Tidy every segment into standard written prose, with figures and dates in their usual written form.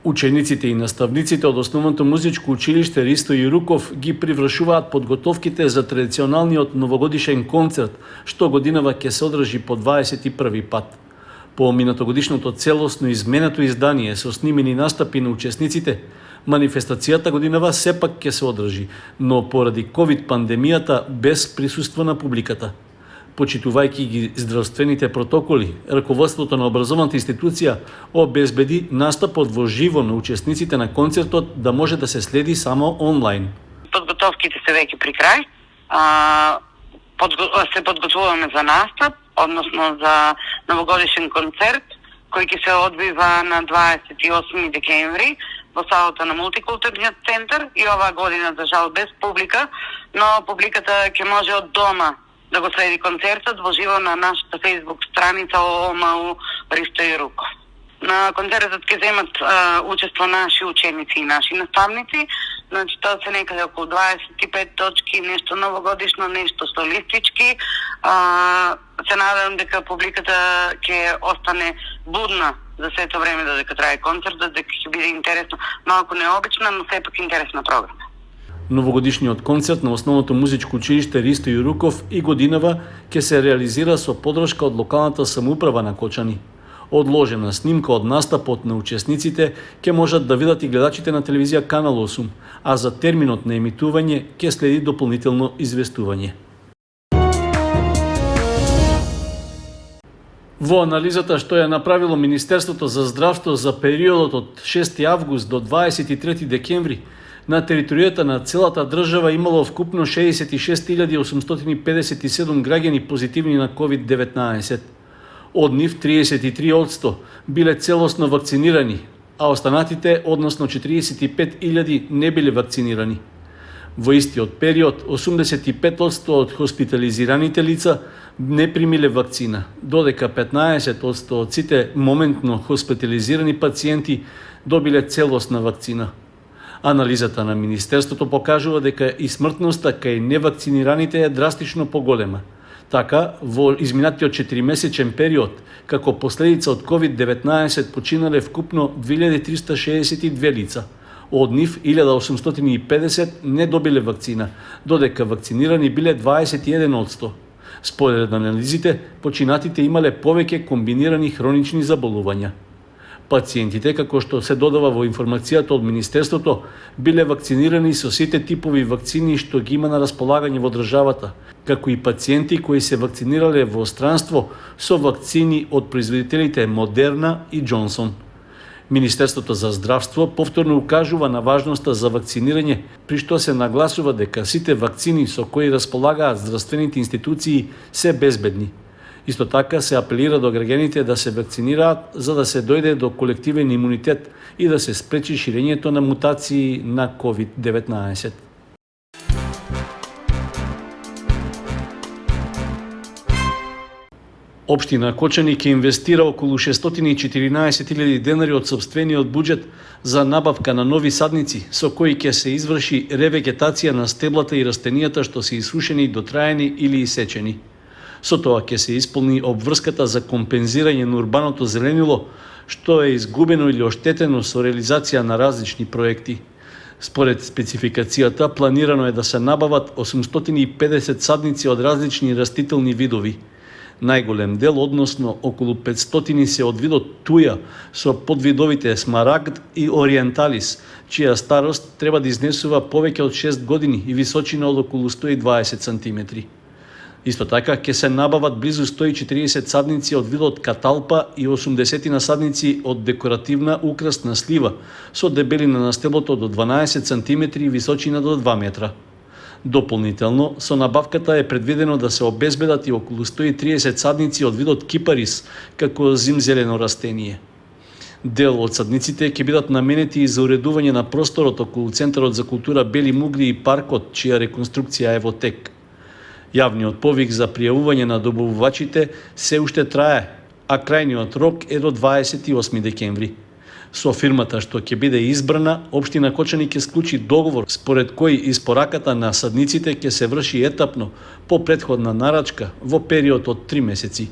Учениците и наставниците од Основното музичко училиште Ристо Јуруков ги привршуваат подготовките за традиционалниот новогодишен концерт, што годинава ќе се одржи по 21 пат. По минатогодишното целосно изменето издание со снимени настапи на учесниците, манифестацијата годинава сепак ќе се одржи, но поради ковид пандемијата без присуство на публиката. Почитувајќи ги здравствените протоколи, раководството на образовната институција обезбеди настапот во живо на учесниците на концертот да може да се следи само онлайн. Подготовките се веќе при крај. Се подготвуваме за настап, односно за новогодишен концерт, кој ќе се одвива на 28 декември во салата на Мултикултурниот центар и оваа година, за жал, без публика, но публиката ќе може од дома да го следи концертот во живо на нашата фејсбук страница ОМУ Ристо Јуруков. На концертот ќе земат учество наши ученици и наши наставници. Значи, тоа се некаде околу 25 точки, нешто новогодишно, нешто солистички. Се надевам дека публиката ќе остане будна за сето време додека трае концертот, дека ќе биде интересно, малку необична, но сепак интересна програма. Новогодишниот концерт на Основното музичко училиште Ристо Јуруков и годинава ќе се реализира со подршка од локалната самоуправа на Кочани. Одложена снимка од настапот на учесниците ќе можат да видат и гледачите на телевизија Канал 8, а за терминот на емитување ќе следи дополнително известување. Во анализата што ја направило Министерството за здравство за периодот од 6 август до 23 декември, на територијата на целата држава имало вкупно 66.857 граѓани позитивни на COVID-19. Од нив 33% биле целосно вакцинирани, а останатите, односно 45.000, не биле вакцинирани. Во истиот период, 85% од хоспитализираните лица не примиле вакцина, додека 15% од сите моментно хоспитализирани пациенти добиле целосна вакцина. Анализата на Министерството покажува дека и смртноста кај невакцинираните е драстично поголема. Така, во изминатиот 4-месечен период, како последица од COVID-19 починале вкупно 2362 лица. Од нив 1850 не добиле вакцина, додека вакцинирани биле 21%. Според анализите, починатите имале повеќе комбинирани хронични заболувања. Пациентите, како што се додава во информацијата од Министерството, биле вакцинирани со сите типови вакцини што ги има на располагање во државата, како и пациенти кои се вакцинирале во странство со вакцини од производителите Модерна и Джонсон. Министерството за здравство повторно укажува на важноста за вакцинирање, при што се нагласува дека сите вакцини со кои располагаат здравствените институции се безбедни. Исто така се апелира до граѓаните да се вакцинираат за да се дојде до колективен имунитет и да се спречи ширењето на мутации на COVID-19. Општина Кочани ќе инвестира околу 614.000 денари од сопствениот буџет за набавка на нови садници, со кои ќе се изврши ревегетација на стеблата и растенијата што се исушени, дотраени или исечени. Со тоа ќе се исполни обврската за компензирање на урбаното зеленило, што е изгубено или оштетено со реализација на различни проекти. Според спецификацијата, планирано е да се набават 850 садници од различни растителни видови. Најголем дел, односно околу 500 се од видот туја, со подвидовите смарагд и ориенталис, чија старост треба да изнесува повеќе од 6 години и височина од околу 120 см. Исто така, ќе се набават близу 140 садници од видот каталпа и 80 насадници од декоративна украсна слива, со дебелина на стеблото до 12 см и височина до 2 метра. Дополнително, со набавката е предвидено да се обезбедат и околу 130 садници од видот кипарис, како зимзелено растение. Дел од садниците ќе бидат наменети и за уредување на просторот околу Центарот за култура Бели Мугли и паркот, чија реконструкција е во тек. Јавниот повик за пријавување на добавувачите се уште трае, а крајниот рок е до 28 декември. Со фирмата што ќе биде избрана, Општина Кочани ќе склучи договор според кој испораката на садниците ќе се врши етапно по претходна нарачка во период од 3 месеци.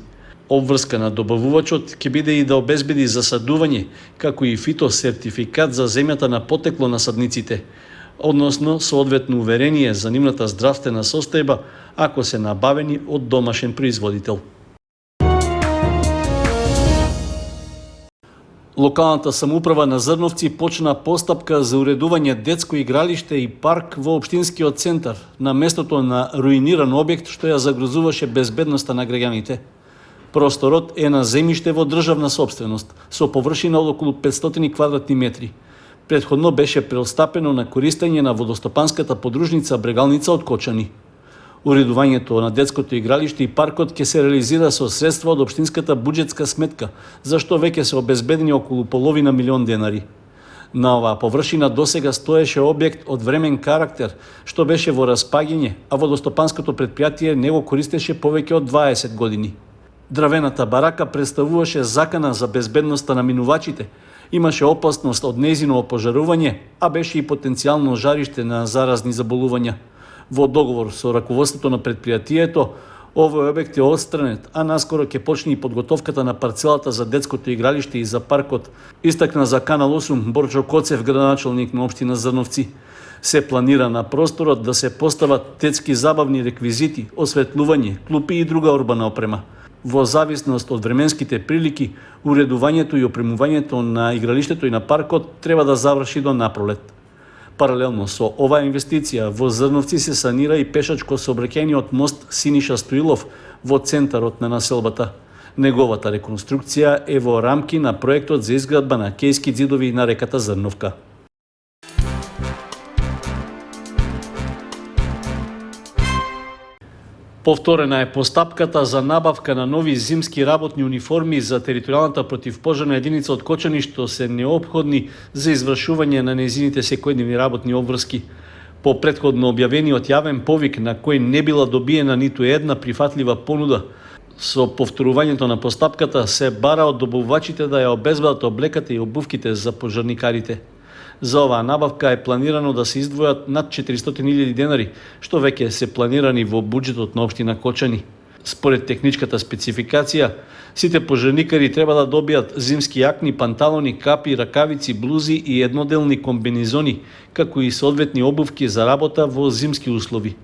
Обврска на добавувачот ќе биде и да обезбеди засадување, како и фитосертификат за земјата на потекло на садниците, односно соодветно уверение за нивната здравствена состојба ако се набавени од домашен производител. Локалната самоуправа на Зрновци почна постапка за уредување детско игралиште и парк во општинскиот центар, на местото на руиниран објект што ја загрозуваше безбедноста на граѓаните. Просторот е на земјиште во државна сопственост, со површина од околу 500 квадратни метри. Претходно беше преостапено на користење на водостопанската подружница Брегалница од Кочани. Уредувањето на детското игралиште и паркот ќе се реализира со средства од општинската буџетска сметка, за што веќе се обезбедени околу половина милион денари. На оваа површина досега стоеше објект од времен карактер, што беше во распаѓање, а водостопанското предпријатие не го користеше повеќе од 20 години. Дравената барака представуваше закана за безбедноста на минувачите, имаше опасност од нејзино опожарување, а беше и потенцијално жариште на заразни заболувања. Во договор со раководството на предпријатието, овој објект е отстранет, а наскоро ќе почне и подготовката на парцелата за детското игралиште и за паркот, истакна за Канал 8 Борчо Коцев, градоначалник на општина Зрновци. Се планира на просторот да се постават детски забавни реквизити, осветлување, клупи и друга урбана опрема. Во зависност од временските прилики, уредувањето и опремувањето на игралиштето и на паркот треба да заврши до напролет. Паралелно со оваа инвестиција, во Зрновци се санира и пешачко сообраќајниот мост Синиша Стоилов во центарот на населбата. Неговата реконструкција е во рамки на проектот за изградба на кејски ѕидови на реката Зрновка. Повторена е постапката за набавка на нови зимски работни униформи за територијалната противпожарна единица од Кочани, што се неопходни за извршување на нејзините секојдневни работни обврски. По претходно објавениот јавен повик на кој не била добиена ниту една прифатлива понуда, со повторувањето на постапката се бара од добавувачите да ја обезбедат облеката и обувките за пожарникарите. За оваа набавка е планирано да се издвојат над 400.000 денари, што веќе се планирани во буџетот на општина Кочани. Според техничката спецификација, сите пожарникари треба да добијат зимски јакни, панталони, капи, ракавици, блузи и едноделни комбинезони, како и соодветни обувки за работа во зимски услови.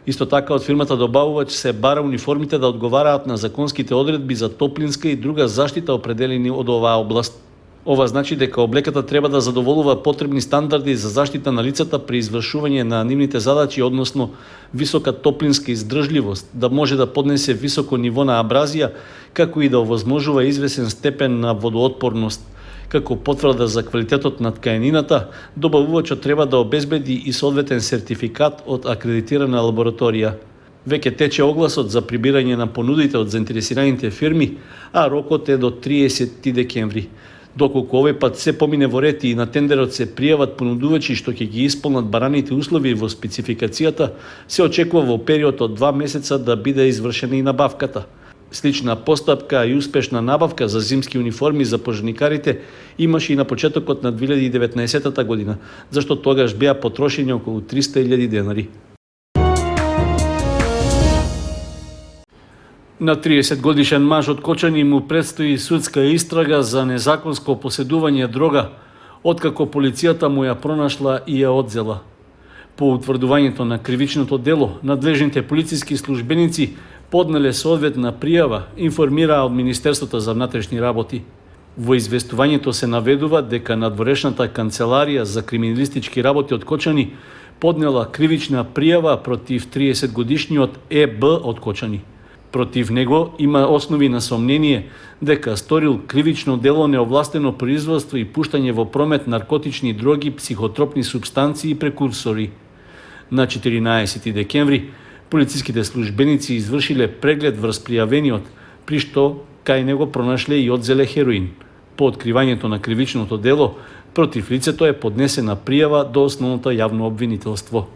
Исто така од фирмата добавувач се бара униформите да одговараат на законските одредби за топлинска и друга заштита определени од оваа област. Ова значи дека облеката треба да задоволува потребни стандарди за заштита на лицата при извршување на нивните задачи, односно висока топлинска издржливост, да може да поднесе високо ниво на абразија, како и да овозможува извесен степен на водоотпорност. Како потврда за квалитетот на ткаенината, добавувачот треба да обезбеди и соодветен сертификат од акредитирана лабораторија. Веќе тече огласот за прибирање на понудите од заинтересираните фирми, а рокот е до 30 декември. Доколку овој пат се помине во ред и на тендерот се пријават понудувачи што ќе ги исполнат бараните услови во спецификацијата, се очекува во период од 2 месеца да биде извршена и набавката. Слична постапка и успешна набавка за зимски униформи за пожарникарите имаше и на почетокот на 2019 година, зашто тогаш беа потрошени околу 300.000 денари. На 30 годишен маж од Кочани му предстои судска истрага за незаконско поседување дрога, откако полицијата му ја пронашла и ја одзела. По утврдувањето на кривичното дело, надлежните полициски службеници поднеле соодветна пријава, информираа од Министерството за внатрешни работи. Во известувањето се наведува дека надворешната канцеларија за криминалистички работи од Кочани поднела кривична пријава против 30 годишниот ЕБ од Кочани. Против него има основи на сомнение дека сторил кривично дело неовластено производство и пуштање во промет наркотични дроги, психотропни супстанции и прекурсори. На 14 декември полициските службеници извршиле преглед врз пријавениот, при што кај него пронашле и одзеле хероин. По откривањето на кривичното дело, против лицето е поднесена пријава до основното јавно обвинителство.